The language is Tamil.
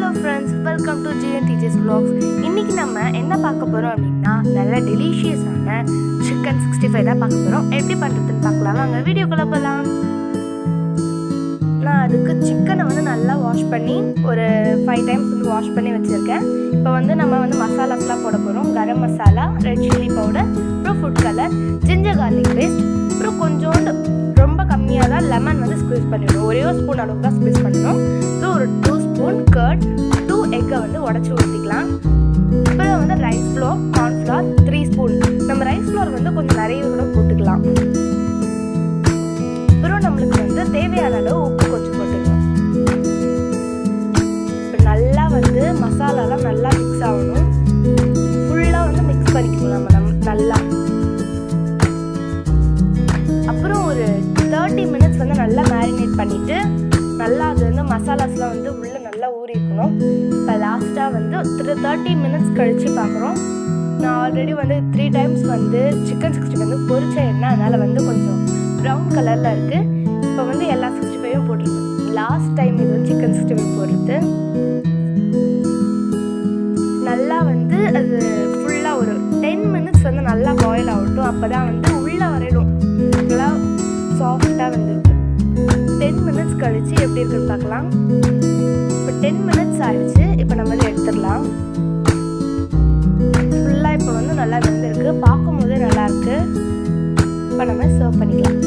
Hello friends, welcome to GNTJ's vlogs. இன்னைக்கு நம்ம என்ன பார்க்க போகிறோம் அப்படின்னா நல்ல டெலிஷியஸான சிக்கன் 65 தான் பார்க்க போகிறோம். எப்படி பண்ணுறதுன்னு பார்க்கலாம், வாங்க வீடியோக்குள்ளே போகலாம். நான் அதுக்கு சிக்கனை நல்லா வாஷ் பண்ணி ஒரு 5 டைம்ஸ் வாஷ் பண்ணி வச்சுருக்கேன். இப்போ நம்ம மசாலாஸ்லாம் போட போகிறோம். Garam masala, red chilli powder, அப்புறம் food colour, ginger garlic paste, அப்புறம் கொஞ்சோண்டு ரொம்ப கம்மியாக தான் லெமன் ஸ்க்வீஸ் பண்ணிடணும். ஒரே ஒரு ஸ்பூன் அளவுக்கு தான் ஸ்க்வீஸ் பண்ணணும். ஸோ ஒரு 2 ஸ்பூன் கர்ட், 2 எக்கை உடச்சி ஊற்றிக்கலாம். அப்புறம் ரைஸ் ஃப்ளோர், கார்ன்ஃப்ளவர் 3 ஸ்பூன். நம்ம ரைஸ் ஃப்ளோர் கொஞ்சம் நிறைய கூட போட்டுக்கலாம். அப்புறம் நம்மளுக்கு தேவையான அளவு உப்பு கொஞ்சம் போட்டுக்கலாம். இப்போ நல்லா மசாலாலாம் நல்லா மிக்ஸ் ஆகணும். ஃபுல்லாக மிக்ஸ் பண்ணிக்கணும் நம்ம நல்லா. அப்புறம் ஒரு 30 மினிட்ஸ் நல்லா மேரினேட் பண்ணிவிட்டு நல்லா அது மசாலாஸ்லாம் உள்ளே நல்லா ஊறி இருக்கணும். இப்போ லாஸ்ட்டாக 30 மினிட்ஸ் கழித்து பார்க்குறோம். நான் ஆல்ரெடி 3 டைம்ஸ் சிக்கன் 60 பொரிச்ச எண்ணெய், அதனால் கொஞ்சம் ப்ரௌன் கலரில் இருக்குது. இப்போ எல்லா 65 போட்டுருக்கோம். லாஸ்ட் டைம் இது சிக்கன் 65 போடுறது நல்லா அது ஃபுல்லாக ஒரு 10 மினிட்ஸ் நல்லா பாயில் ஆகட்டும். அப்போ தான் உள்ளே வரையிடும் நல்லா சாஃப்டாக வந்துருக்கு. 10 மினிட்ஸ் கழித்து எப்படி இருக்குன்னு பார்க்கலாம். இப்போ 10 மினிட்ஸ் ஆகிடுச்சு. இப்போ நம்ம எடுத்துடலாம். ஃபுல்லாக இப்போ நல்லா வெந்திருக்கு. பார்க்கும் போதே நல்லாயிருக்கு. இப்போ நம்ம சர்வ் பண்ணிக்கலாம்.